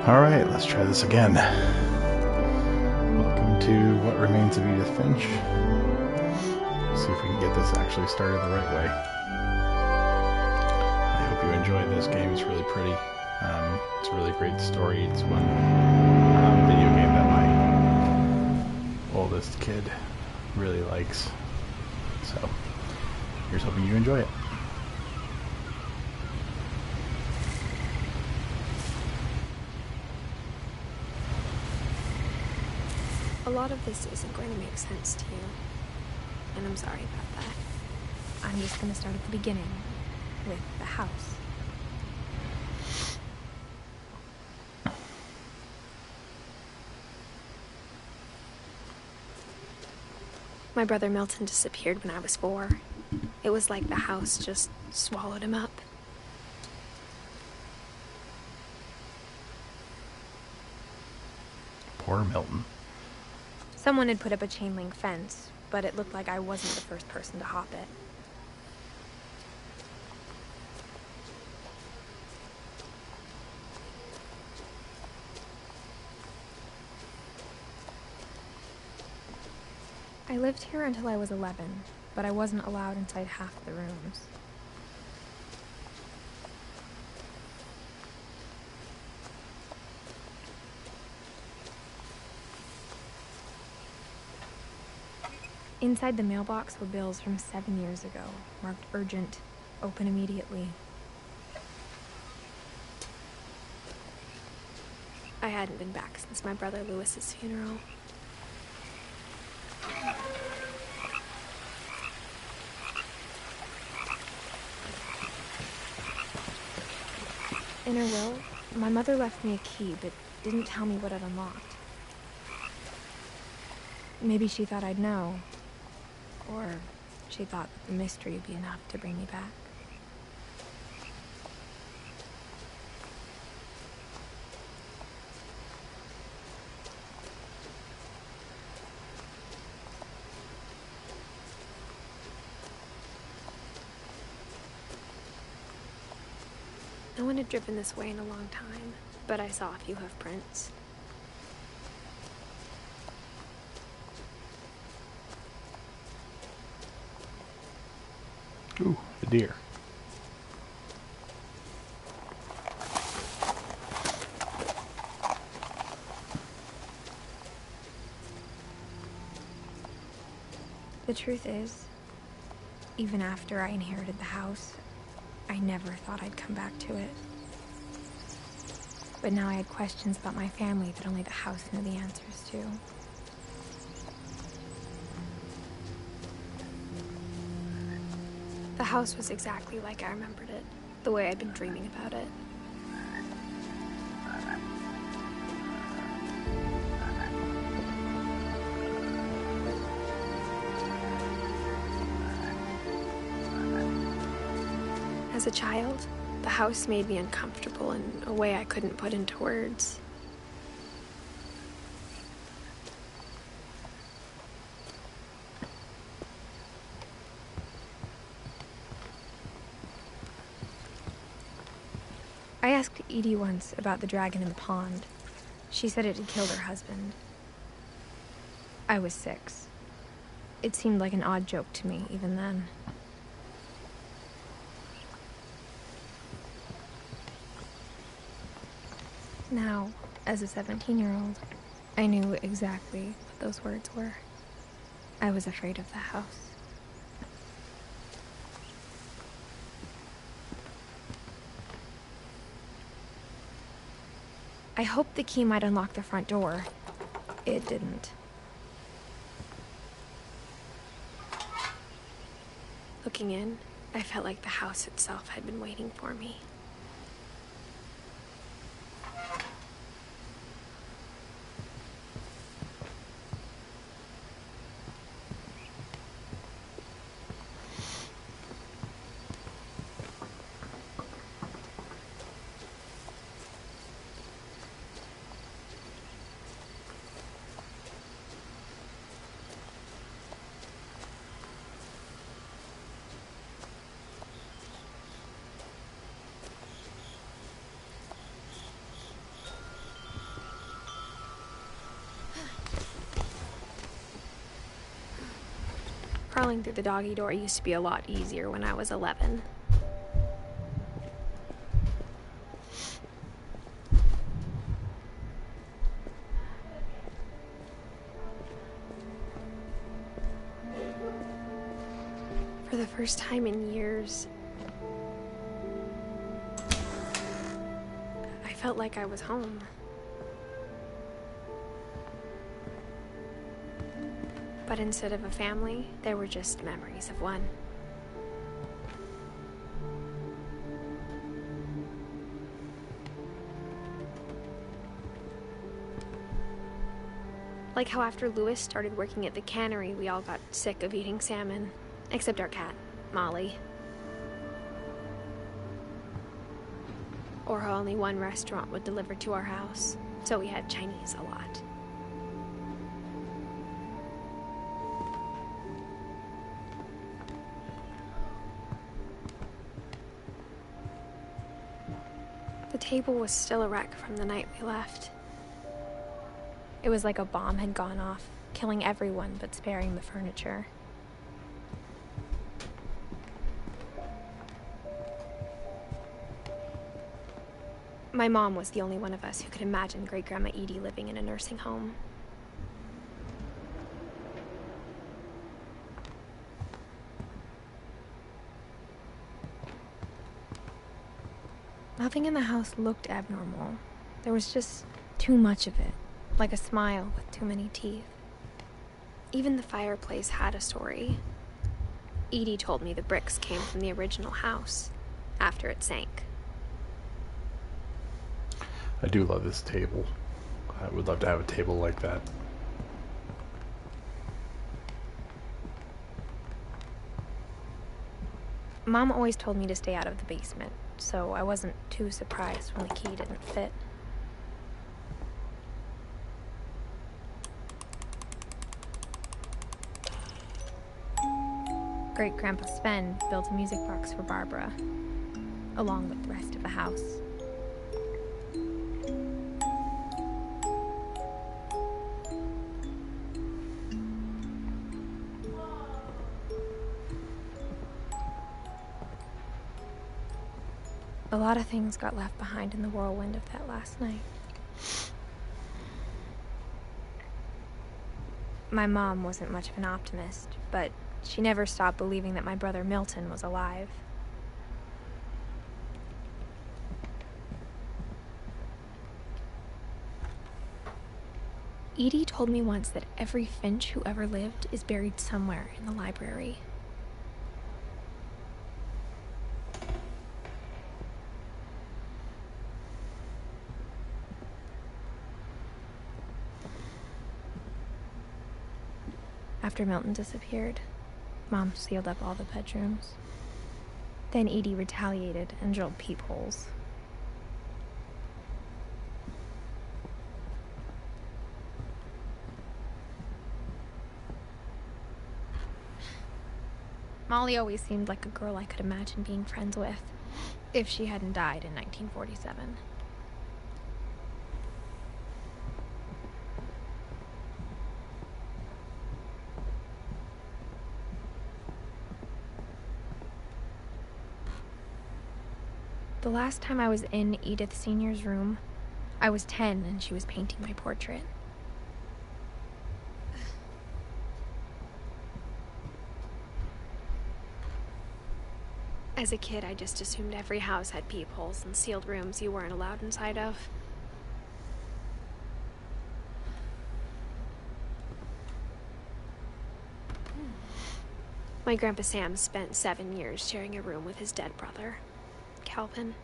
Alright, let's try this again. Welcome to What Remains of Edith Finch. See if we can get this actually started the right way. I hope you enjoyed this game. It's really pretty. It's a really great story. It's one video game that my oldest kid really likes. So, here's hoping you enjoy it. A lot of this isn't going to make sense to you, and I'm sorry about that. I'm just going to start at the beginning, with the house. My brother Milton disappeared when I was 4. It was like the house just swallowed him up. Poor Milton. Someone had put up a chain link fence, but it looked like I wasn't the first person to hop it. I lived here until I was 11, but I wasn't allowed inside half the rooms. Inside the mailbox were bills from 7 years ago, marked urgent, open immediately. I hadn't been back since my brother Lewis's funeral. In her will, my mother left me a key, but didn't tell me what it unlocked. Maybe she thought I'd know. Or she thought that the mystery would be enough to bring me back. No one had driven this way in a long time, but I saw a few hoof prints. Ooh, a deer. The truth is, even after I inherited the house, I never thought I'd come back to it. But now I had questions about my family that only the house knew the answers to. The house was exactly like I remembered it, the way I'd been dreaming about it. As a child, the house made me uncomfortable in a way I couldn't put into words. I asked Edie once about the dragon in the pond. She said it had killed her husband. I was 6. It seemed like an odd joke to me, even then. Now, as a 17-year-old, I knew exactly what those words were. I was afraid of the house. I hoped the key might unlock the front door. It didn't. Looking in, I felt like the house itself had been waiting for me. Crawling through the doggy door used to be a lot easier when I was 11. For the first time in years, I felt like I was home. But instead of a family, there were just memories of one. Like how after Lewis started working at the cannery, we all got sick of eating salmon. Except our cat, Molly. Or how only one restaurant would deliver to our house, so we had Chinese a lot. The table was still a wreck from the night we left. It was like a bomb had gone off, killing everyone but sparing the furniture. My mom was the only one of us who could imagine Great-Grandma Edie living in a nursing home. Nothing in the house looked abnormal. There was just too much of it, like a smile with too many teeth. Even the fireplace had a story. Edie told me the bricks came from the original house, after it sank. I do love this table. I would love to have a table like that. Mom always told me to stay out of the basement, so I wasn't too surprised when the key didn't fit. Great-Grandpa Sven built a music box for Barbara, along with the rest of the house. A lot of things got left behind in the whirlwind of that last night. My mom wasn't much of an optimist, but she never stopped believing that my brother Milton was alive. Edie told me once that every Finch who ever lived is buried somewhere in the library. After Milton disappeared, Mom sealed up all the bedrooms. Then Edie retaliated and drilled peepholes. Molly always seemed like a girl I could imagine being friends with, if she hadn't died in 1947. The last time I was in Edith Sr.'s room, I was 10 and she was painting my portrait. As a kid, I just assumed every house had peepholes and sealed rooms you weren't allowed inside of. My Grandpa Sam spent 7 years sharing a room with his dead brother, Calvin.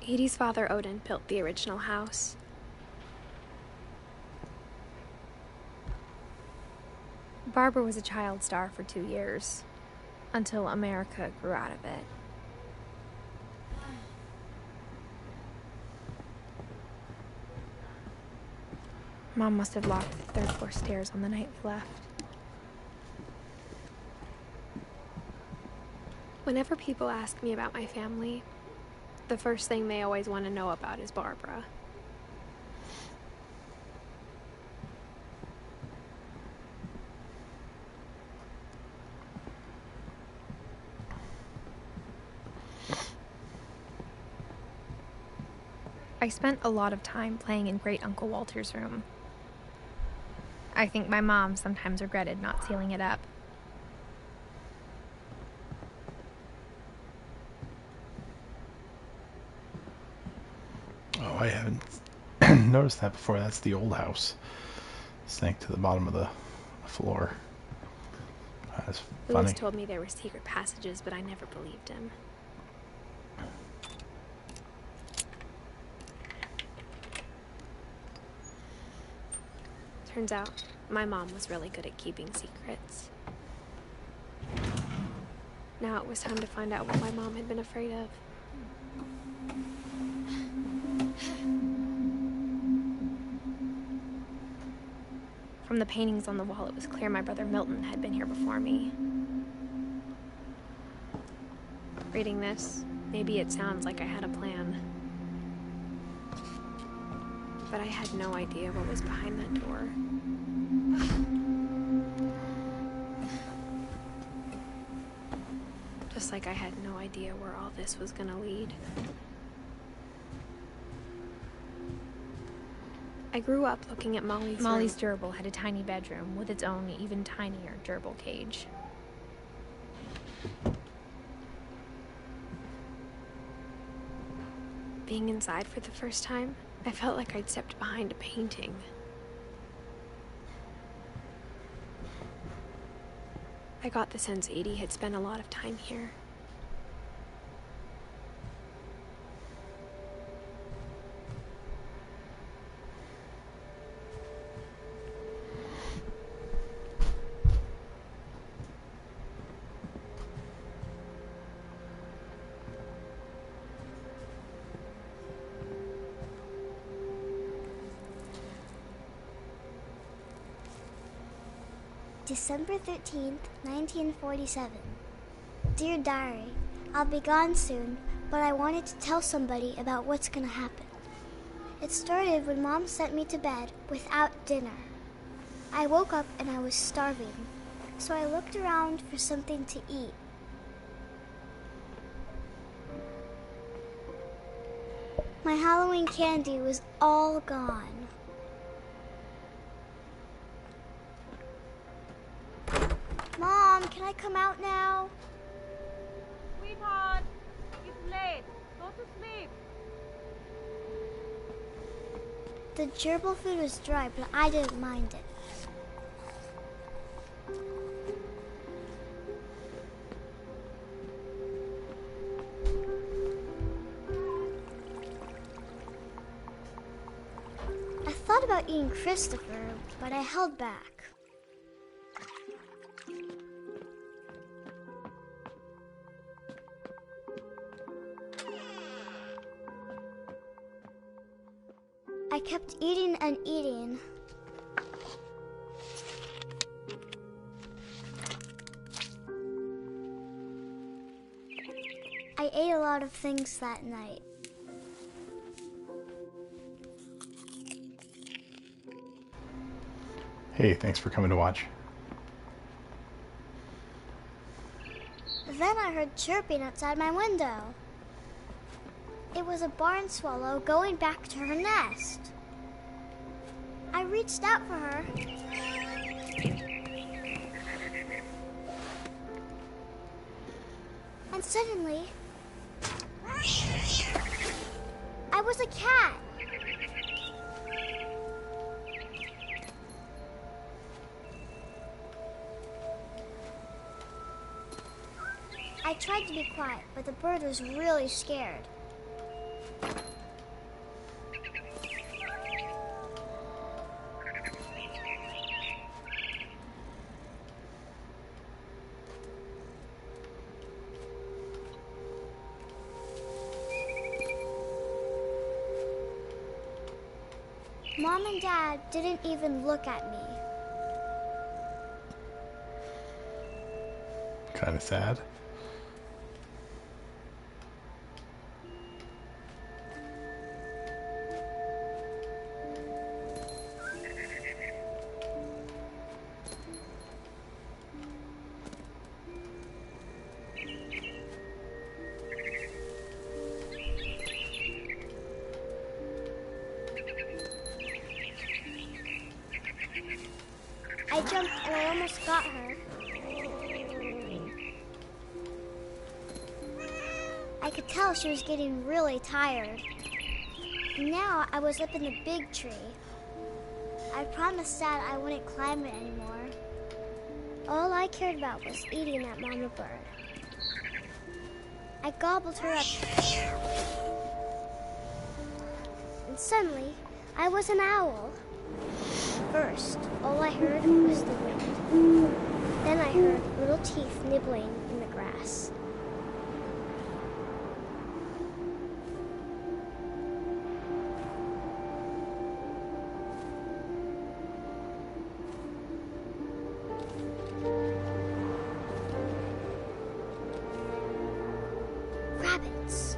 Edie's father, Odin, built the original house. Barbara was a child star for 2 years, until America grew out of it. Mom must have locked the third floor stairs on the night we left. Whenever people ask me about my family, the first thing they always want to know about is Barbara. I spent a lot of time playing in Great Uncle Walter's room. I think my mom sometimes regretted not sealing it up. Oh, I haven't noticed that before. That's the old house. Sank to the bottom of the floor. That's funny. Louis told me there were secret passages, but I never believed him. Turns out, my mom was really good at keeping secrets. Now it was time to find out what my mom had been afraid of. From the paintings on the wall, it was clear my brother Milton had been here before me. Reading this, maybe it sounds like I had a plan. But I had no idea what was behind that door. Just like I had no idea where all this was gonna lead. I grew up looking at Molly's room. Molly's gerbil had a tiny bedroom with its own even tinier gerbil cage. Being inside for the first time, I felt like I'd stepped behind a painting. I got the sense Edie had spent a lot of time here. December 13th, 1947. Dear Diary, I'll be gone soon, but I wanted to tell somebody about what's gonna happen. It started when Mom sent me to bed without dinner. I woke up and I was starving, so I looked around for something to eat. My Halloween candy was all gone. Mom, can I come out now? Sweetheart, it's late. Go to sleep. The gerbil food was dry, but I didn't mind it. I thought about eating Christopher, but I held back. I kept eating and eating. I ate a lot of things that night. Hey, thanks for coming to watch. Then I heard chirping outside my window. It was a barn swallow going back to her nest. I reached out for her. And suddenly, I was a cat. I tried to be quiet, but the bird was really scared. Mom and Dad didn't even look at me. Kind of sad. I jumped and I almost got her. I could tell she was getting really tired. Now I was up in the big tree. I promised Dad I wouldn't climb it anymore. All I cared about was eating that mama bird. I gobbled her up. And suddenly, I was an owl. First, all I heard was the wind. Then I heard little teeth nibbling in the grass. Rabbits.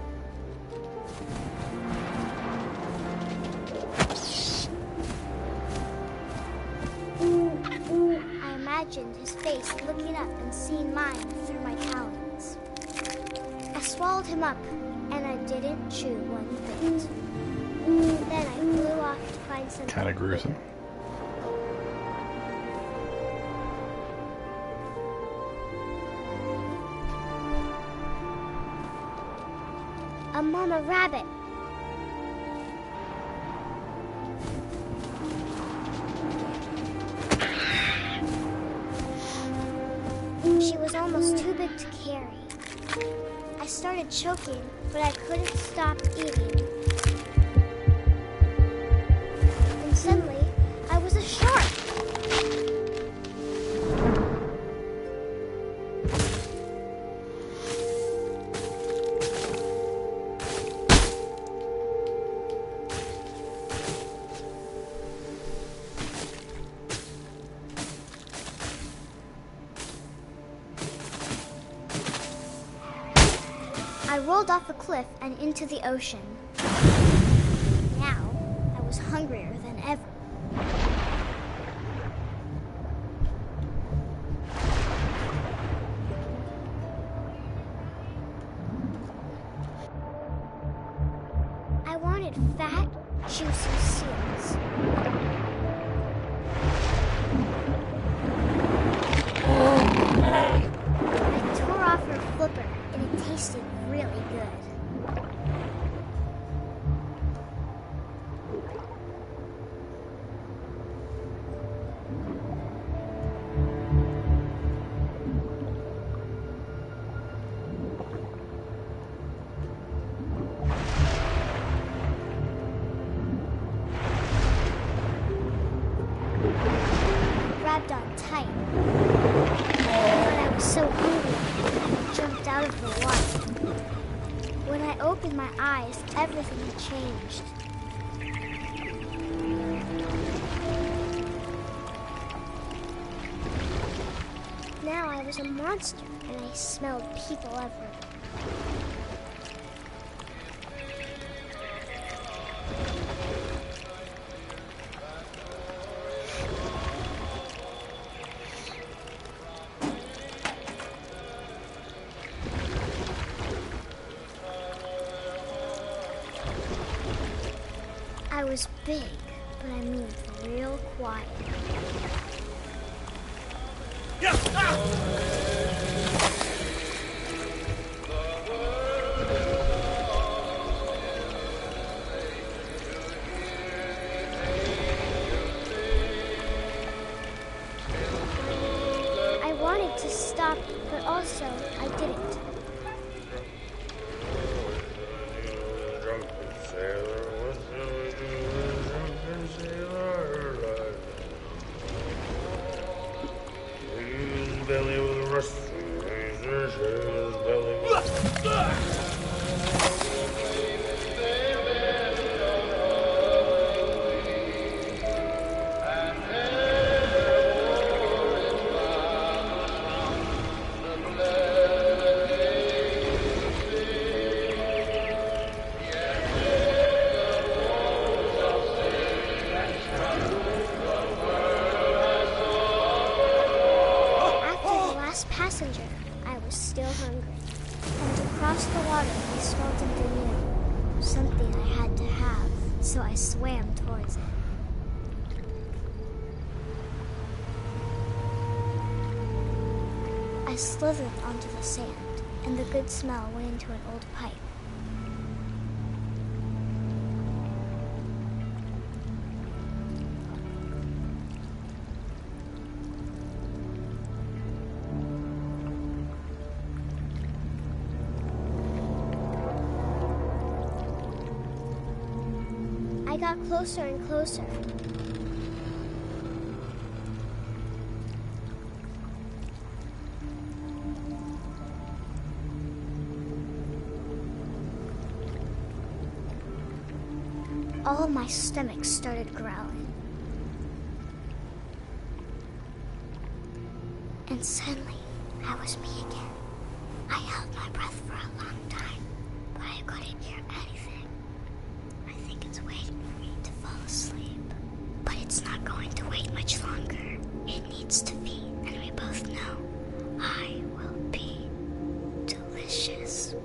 I imagined his face looking up and seeing mine through my talons. I swallowed him up, and I didn't chew one bit. Then I flew off to find something Kind of gruesome. bigger. A mama rabbit. She was almost too big to carry. I started choking, but I couldn't stop eating. And suddenly, I was a shark. I rolled off a cliff and into the ocean. Now, I was hungrier than ever. I wanted fat, juicy seals. I tore off her flipper, and it tasted really good. Grabbed on tight. But I was so hungry, I jumped out of the water. When I opened my eyes, everything had changed. Now I was a monster, and I smelled people everywhere. I was big, but I moved real quiet. I wanted to stop, but also I didn't. Belly with a rust. Passenger, I was still hungry. And across the water, I smelled something new. Something I had to have, so I swam towards it. I slithered onto the sand, and the good smell went into an old pipe. I got closer and closer. All of my stomach started growling. And suddenly, I was me again. I held my breath for a long time, but I couldn't hear anything. I think it's waiting for me to fall asleep. But it's not going to wait much longer. It needs to be, and we both know I will be delicious.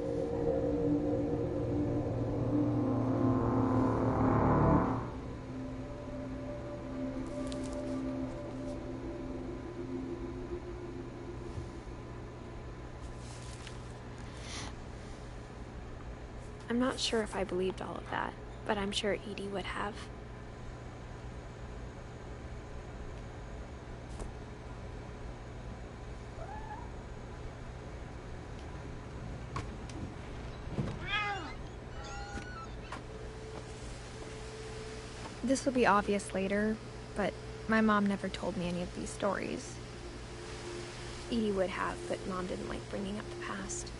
I'm not sure if I believed all of that, but I'm sure Edie would have. This will be obvious later, but my mom never told me any of these stories. Edie would have, but Mom didn't like bringing up the past.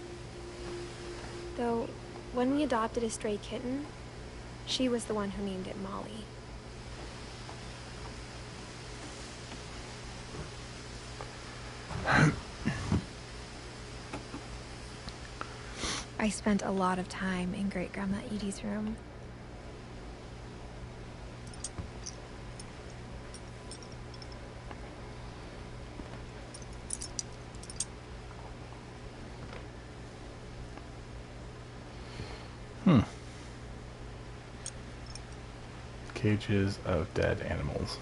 Though, when we adopted a stray kitten, she was the one who named it Molly. I spent a lot of time in Great-Grandma Edie's room. Cages of dead animals.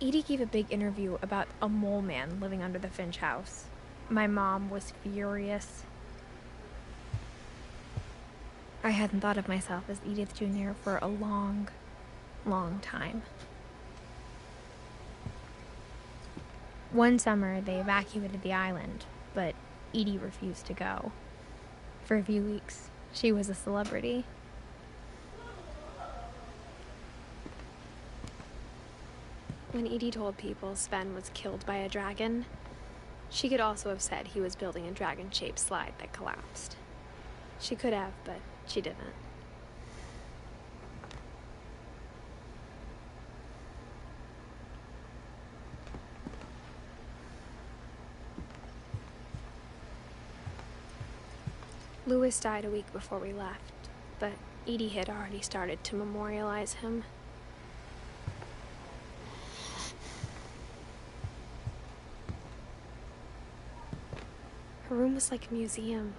Edie gave a big interview about a mole man living under the Finch house. My mom was furious. I hadn't thought of myself as Edith Jr. for a long, long time. One summer, they evacuated the island, but Edie refused to go. For a few weeks, she was a celebrity. When Edie told people Sven was killed by a dragon, she could also have said he was building a dragon-shaped slide that collapsed. She could have, but she didn't. Louis died a week before we left, but Edie had already started to memorialize him. Her room was like a museum.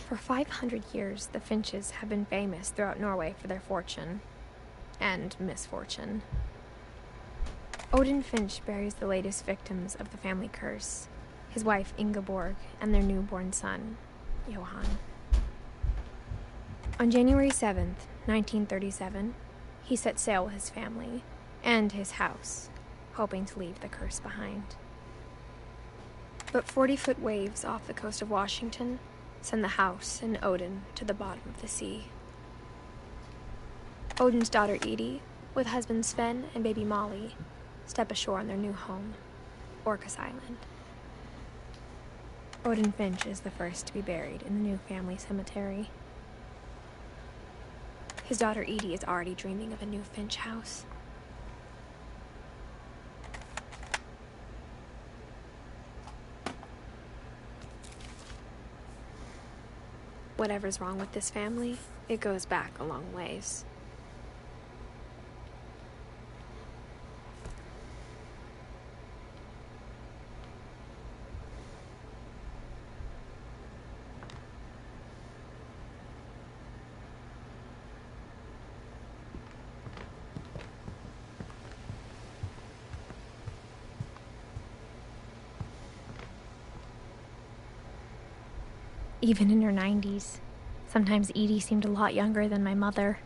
For 500 years, the Finches have been famous throughout Norway for their fortune and misfortune. Odin Finch buries the latest victims of the family curse, his wife Ingeborg and their newborn son, Johan. On January 7th, 1937, he set sail with his family and his house, hoping to leave the curse behind. But 40-foot waves off the coast of Washington send the house and Odin to the bottom of the sea. Odin's daughter Edie, with husband Sven and baby Molly, step ashore on their new home, Orcas Island. Odin Finch is the first to be buried in the new family cemetery. His daughter Edie is already dreaming of a new Finch house. Whatever's wrong with this family, it goes back a long ways. even in her 90s. Sometimes Edie seemed a lot younger than my mother.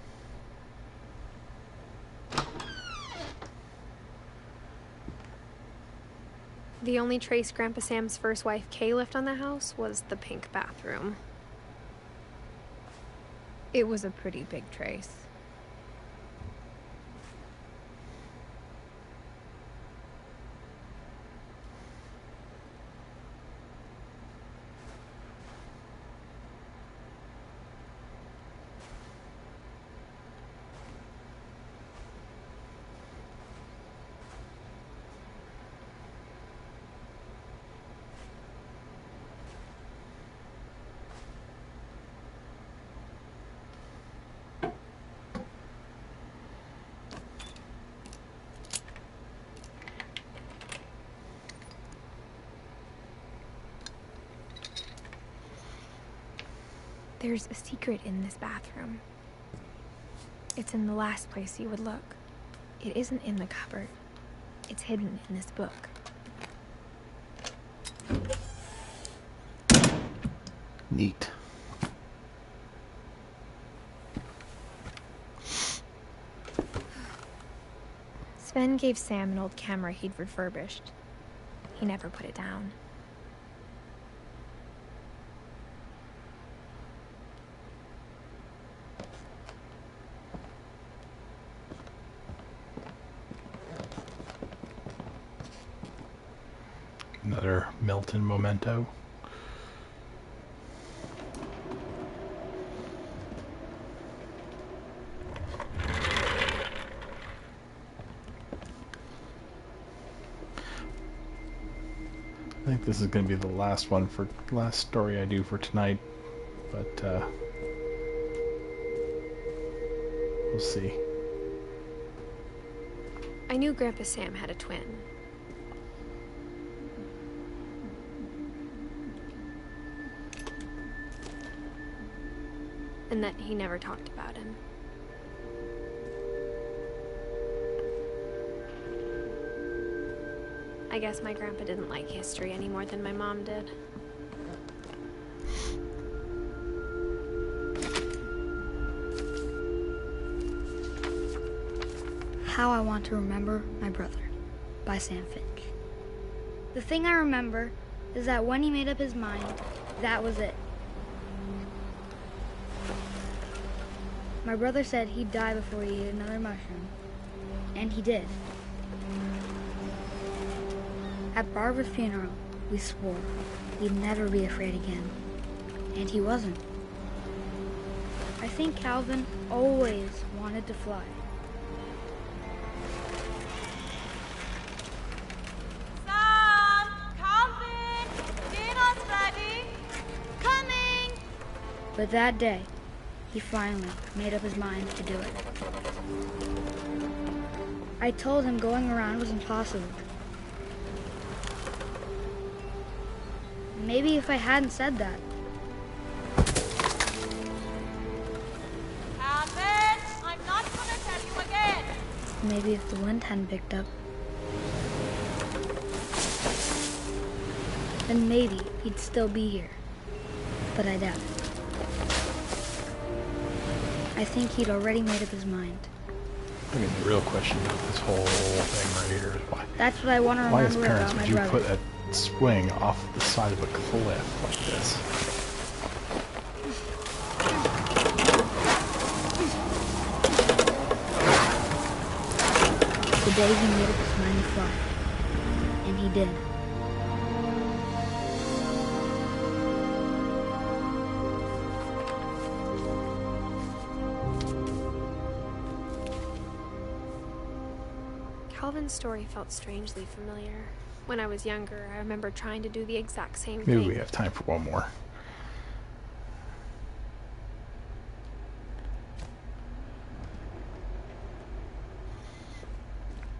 The only trace Grandpa Sam's first wife, Kay, left on the house was the pink bathroom. It was a pretty big trace. There's a secret in this bathroom. It's in the last place you would look. It isn't in the cupboard. It's hidden in this book. Neat. Sven gave Sam an old camera he'd refurbished. He never put it down. Another Milton memento. I think this is going to be the last story I do for tonight, but we'll see. I knew Grandpa Sam had a twin. And that he never talked about him. I guess my grandpa didn't like history any more than my mom did. How I Want to Remember My Brother by Sam Finch. The thing I remember is that when he made up his mind, that was it. My brother said he'd die before he ate another mushroom, and he did. At Barbara's funeral, we swore he'd never be afraid again, and he wasn't. I think Calvin always wanted to fly. Sam! Calvin! Dinner's ready! Coming! But that day, he finally made up his mind to do it. I told him going around was impossible. Maybe if I hadn't said that. Calvin! I'm not gonna tell you again! Maybe if the wind hadn't picked up. Then maybe he'd still be here. But I doubt it. I think he'd already made up his mind. I mean, the real question about this whole thing right here is why. That's what I want to Why, as remember parents, about would my you brother. put a swing off the side of a cliff like this? The day he made up his mind to fly. And he did. Calvin's story felt strangely familiar. When I was younger, I remember trying to do the exact same Maybe thing. we have time for one more.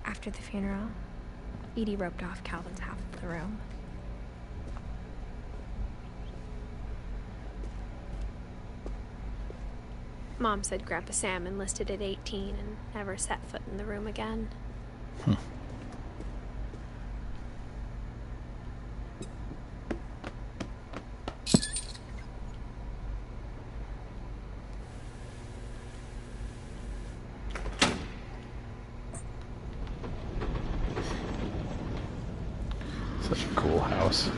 After the funeral, Edie roped off Calvin's half of the room. Mom said Grandpa Sam enlisted at 18 and never set foot in the room again. Such a cool house.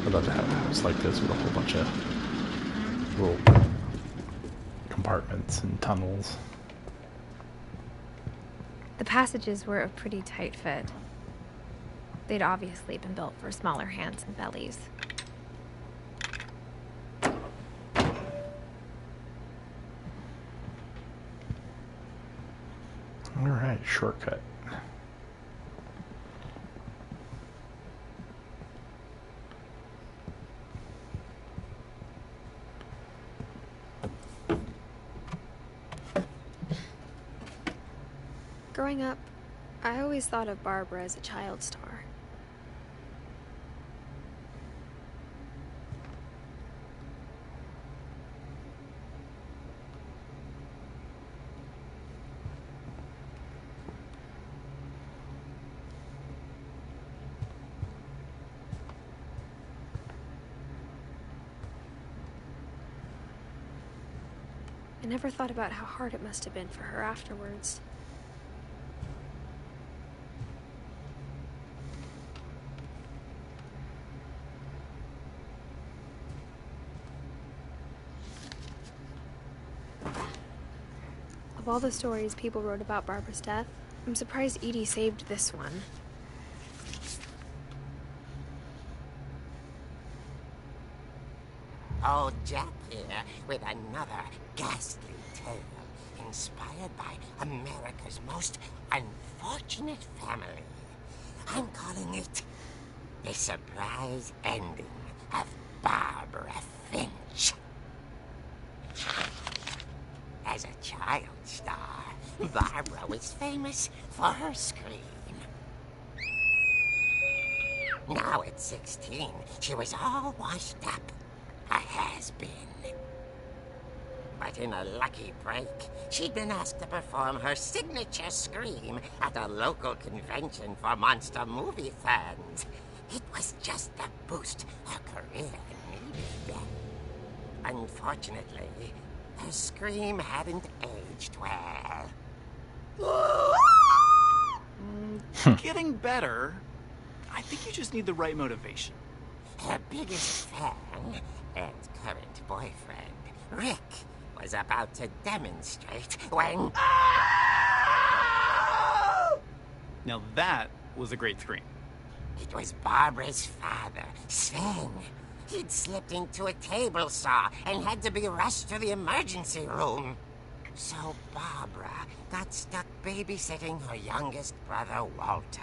I'd love to have a house like this with a whole bunch of little compartments and tunnels. The passages were a pretty tight fit. They'd obviously been built for smaller hands and bellies. Alright, shortcut. Growing up, I always thought of Barbara as a child star. I never thought about how hard it must have been for her afterwards. Of all the stories people wrote about Barbara's death, I'm surprised Edie saved this one. Old Jack here with another ghastly tale inspired by America's most unfortunate family. I'm calling it The Surprise Ending of Barbara Finch. As a child star, Barbara was famous for her scream. Now at 16, she was all washed up. A has-been. But in a lucky break, she'd been asked to perform her signature scream at a local convention for monster movie fans. It was just the boost her career needed. Unfortunately, her scream hadn't aged well. Getting better. I think you just need the right motivation. Her biggest fan and current boyfriend, Rick, was about to demonstrate when... Now that was a great scream. It was Barbara's father, Sven. He'd slipped into a table saw and had to be rushed to the emergency room. So Barbara got stuck babysitting her youngest brother, Walter.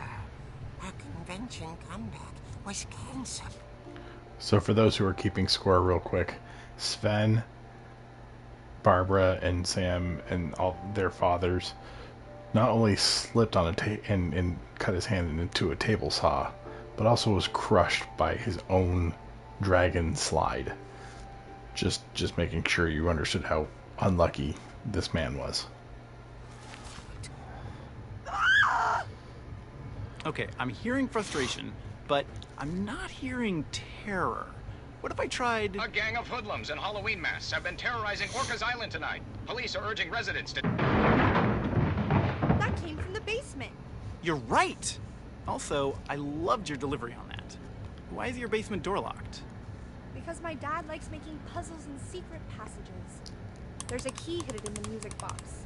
Her convention comeback was canceled. So for those who are keeping score real quick, Sven, Barbara, and Sam and all their fathers not only slipped on and cut his hand into a table saw, but also was crushed by his own dragon slide. Just making sure you understood how unlucky this man was. Okay, I'm hearing frustration, but I'm not hearing terror. What if I tried... A gang of hoodlums in Halloween masks have been terrorizing Orcas Island tonight. Police are urging residents to... That came from the basement. You're right! Also, I loved your delivery on that. Why is your basement door locked? Because my dad likes making puzzles and secret passages. There's a key hidden in the music box.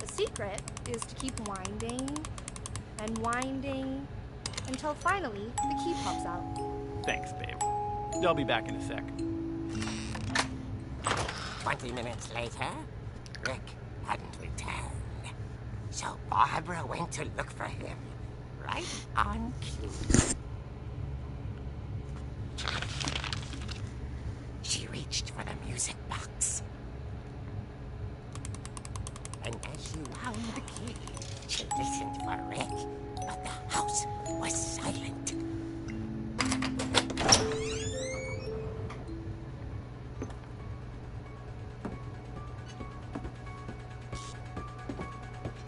The secret is to keep winding and winding until finally the key pops out. Thanks, babe. I'll be back in a sec. 20 minutes later, Rick hadn't returned. So Barbara went to look for him, right on cue. She reached for the music box. And as she wound the key, she listened for Rick, but the house was silent.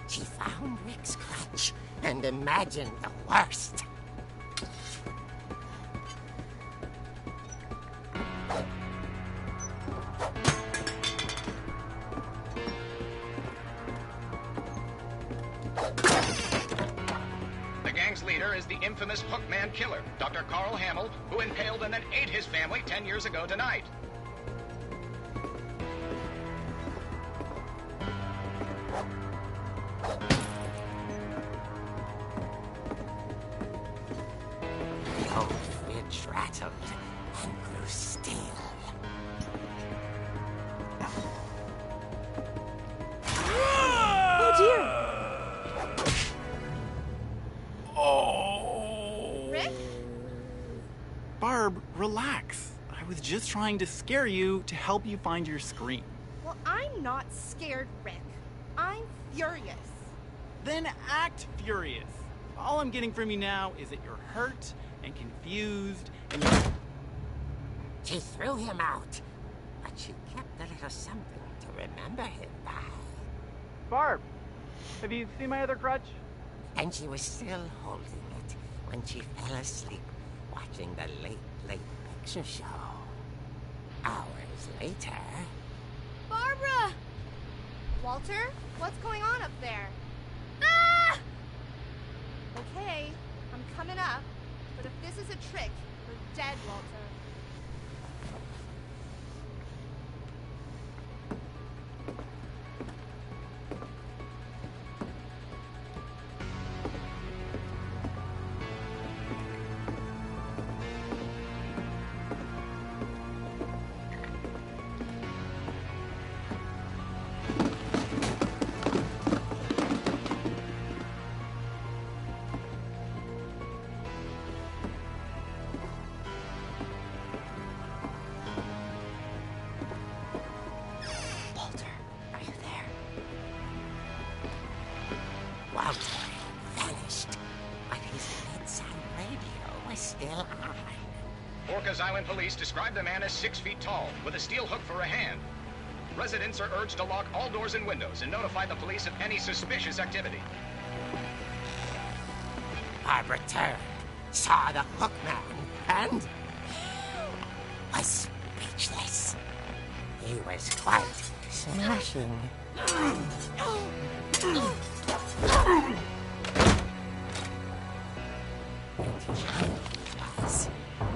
She found Rick's crutch and imagined the worst. The gang's leader is the infamous infamous Hookman killer, Dr. Carl Hamill, who impaled and then ate his family 10 years ago tonight. The old fridge rattled and grew still. Oh dear! Oh! Rick? Barb, relax. I was just trying to scare you to help you find your screen. Well, I'm not scared, Rick. I'm furious. Then act furious. All I'm getting from you now is that you're hurt and confused and She threw him out, but she kept a little something to remember him by. Barb, have you seen my other crutch? And she was still holding it when she fell asleep watching the Late Picture Show. Hours later... Barbara! Walter, what's going on up there? Ah! Okay, I'm coming up, but if this is a trick, we're dead, Walter. Walter vanished, but his bedside radio was still on. Orcas Island police describe the man as 6 feet tall, with a steel hook for a hand. Residents are urged to lock all doors and windows and notify the police of any suspicious activity. Barbara turned, saw the hook man, and was speechless. He was quite smashing.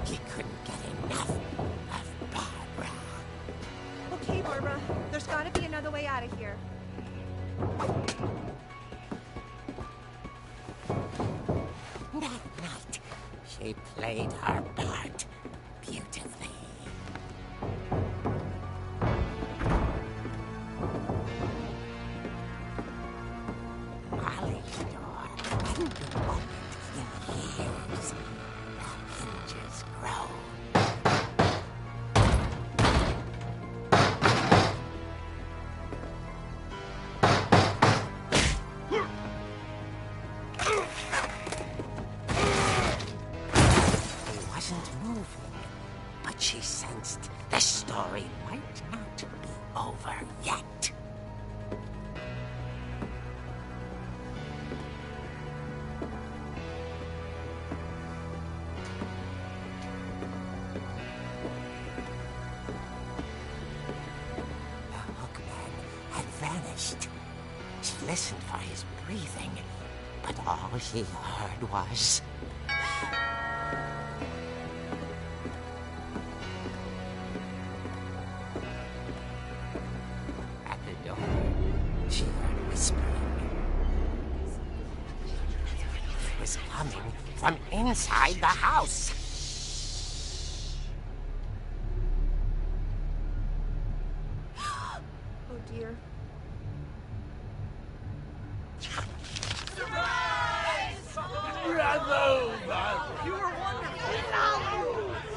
He couldn't get enough of Barbara. Okay, Barbara, there's gotta be another way out of here. That night, she played her part beautifully. Molly's door hadn't been opened in years. The hinges groaned. He wasn't moving, but she sensed the story might not be over yet. The hookman had vanished. She listened for his breathing, but all she heard was... At the door, she heard whispering. It was coming from inside the house. Oh dear.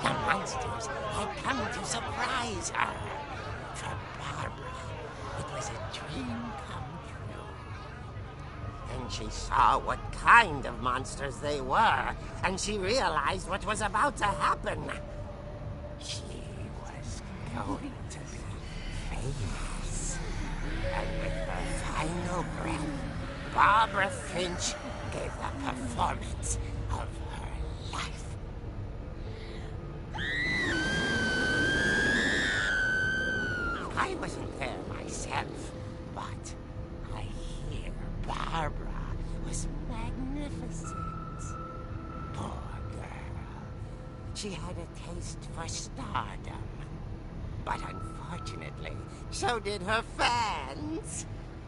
The monsters had come to surprise her. For Barbara, it was a dream come true. Then she saw what kind of monsters they were, and she realized what was about to happen. She was going to be famous. And with her final breath, Barbara Finch gave the performance of her life. I wasn't there myself, but I hear Barbara was magnificent. Boy, she had a taste for stardom. But unfortunately, so did her fans.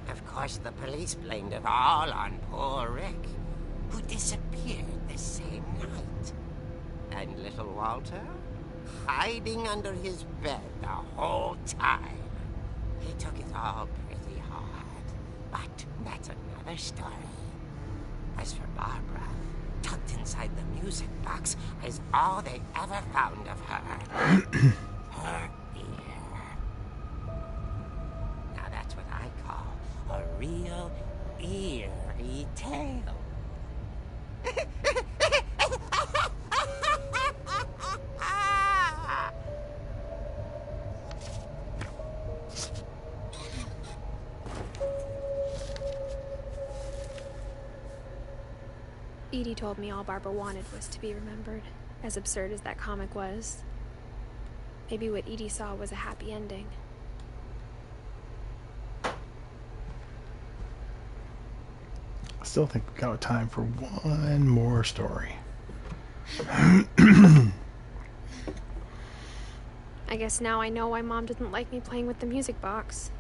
Of course, the police blamed it all on poor Rick, who disappeared the same night. And little Walter, hiding under his bed the whole time. He took it all pretty hard, but that's another story. As for Barbara, tucked inside the music box is all they ever found of her. Her ear. Now that's what I call a real eerie tale. Edie told me all Barbara wanted was to be remembered, as absurd as that comic was. Maybe what Edie saw was a happy ending. I still think we've got time for one more story. I guess now I know why Mom didn't like me playing with the music box.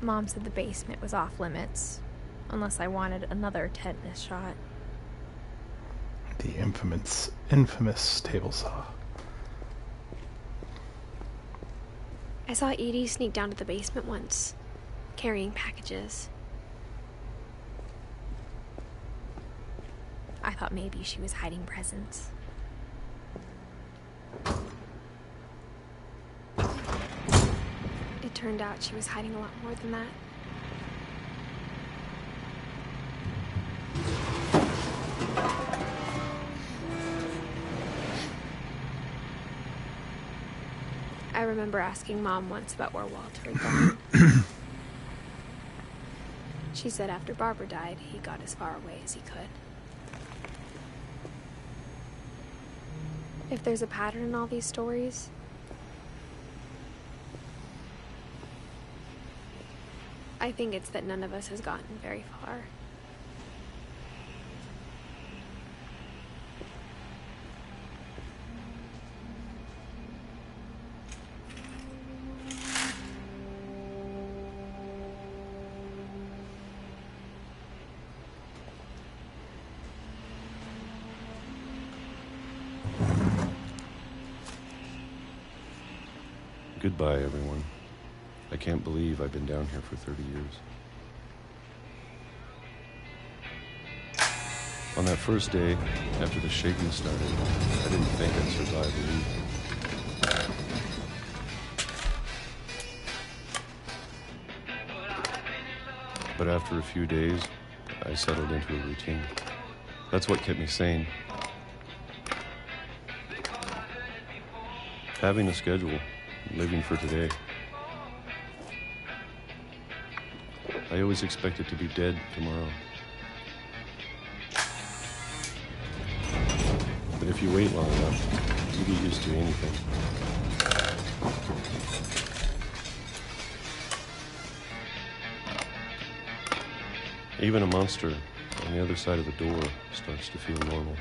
Mom said the basement was off limits, unless I wanted another tetanus shot. The infamous table saw. I saw Edie sneak down to the basement once, carrying packages. I thought maybe she was hiding presents. It turned out she was hiding a lot more than that. I remember asking Mom once about where Walter had gone. She said after Barbara died, he got as far away as he could. If there's a pattern in all these stories, I think it's that none of us has gotten very far. Goodbye, everyone. I can't believe I've been down here for 30 years. On that first day, after the shaking started, I didn't think I'd survive a week. But after a few days, I settled into a routine. That's what kept me sane. Having a schedule, living for today. I always expected to be dead tomorrow. But if you wait long enough, you get used to anything. Even a monster on the other side of the door starts to feel normal.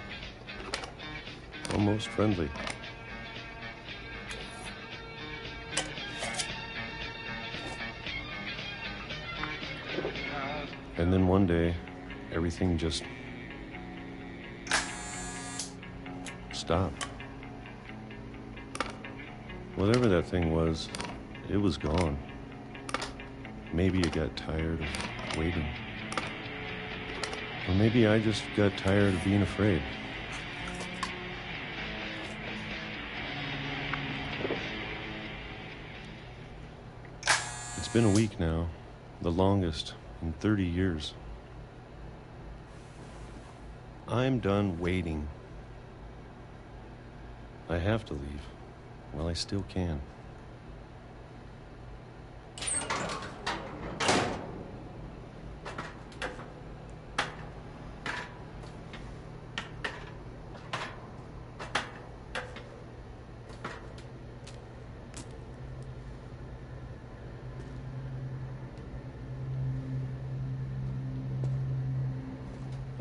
Almost friendly. And then one day, everything just stopped. Whatever that thing was, it was gone. Maybe you got tired of waiting. Or maybe I just got tired of being afraid. It's been a week now, the longest in 30 years. I'm done waiting. I have to leave. Well, I still can.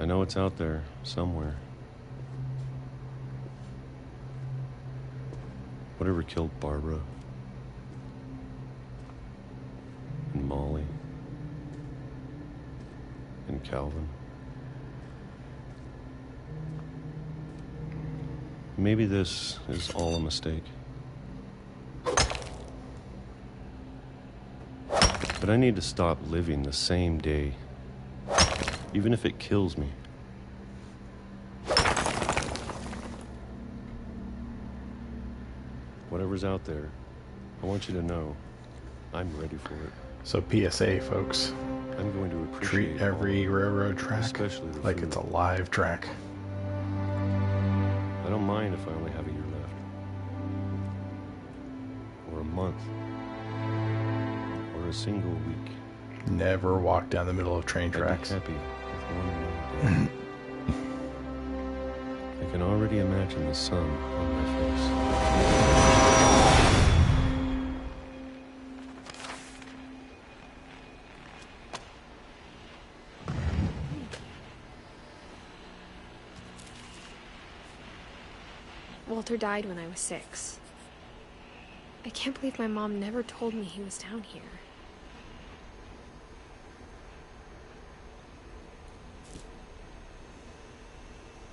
I know it's out there somewhere. Whatever killed Barbara and Molly and Calvin. Maybe this is all a mistake. But I need to stop living the same day, even if it kills me. Whatever's out there, I want you to know I'm ready for it. So PSA, folks. I'm going to appreciate Treat every railroad track especially the like food. it's a live track. I don't mind if I only have a year left. Or a month. Or a single week. Never walk down the middle of train I'd be tracks. happy with one more day. I can already imagine the sun on my face. Walter died when I was 6. I can't believe my mom never told me he was down here.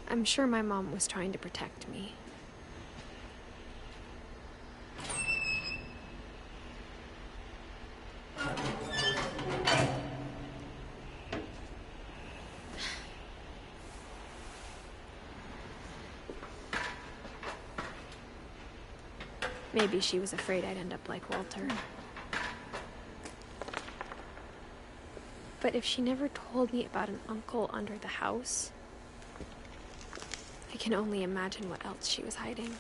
I'm sure my mom was trying to protect me. Maybe she was afraid I'd end up like Walter. But if she never told me about an uncle under the house, I can only imagine what else she was hiding.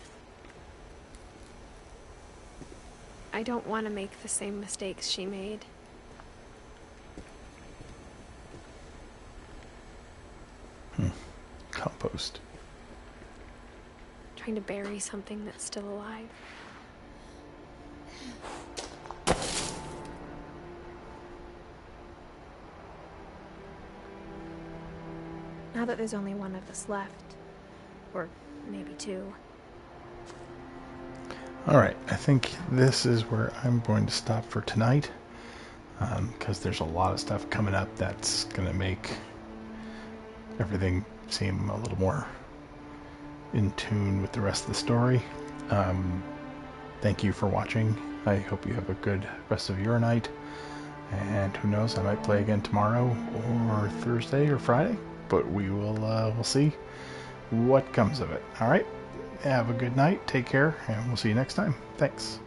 I don't want to make the same mistakes she made. Compost. Trying to bury something that's still alive. Now that there's only one of us left, or maybe 2. Alright, I think this is where I'm going to stop for tonight, because there's a lot of stuff coming up that's going to make everything seem a little more in tune with the rest of the story. Thank you for watching. I hope you have a good rest of your night, and who knows, I might play again tomorrow or Thursday or Friday, but we will we'll see what comes of it. Alright, have a good night, take care, and we'll see you next time. Thanks.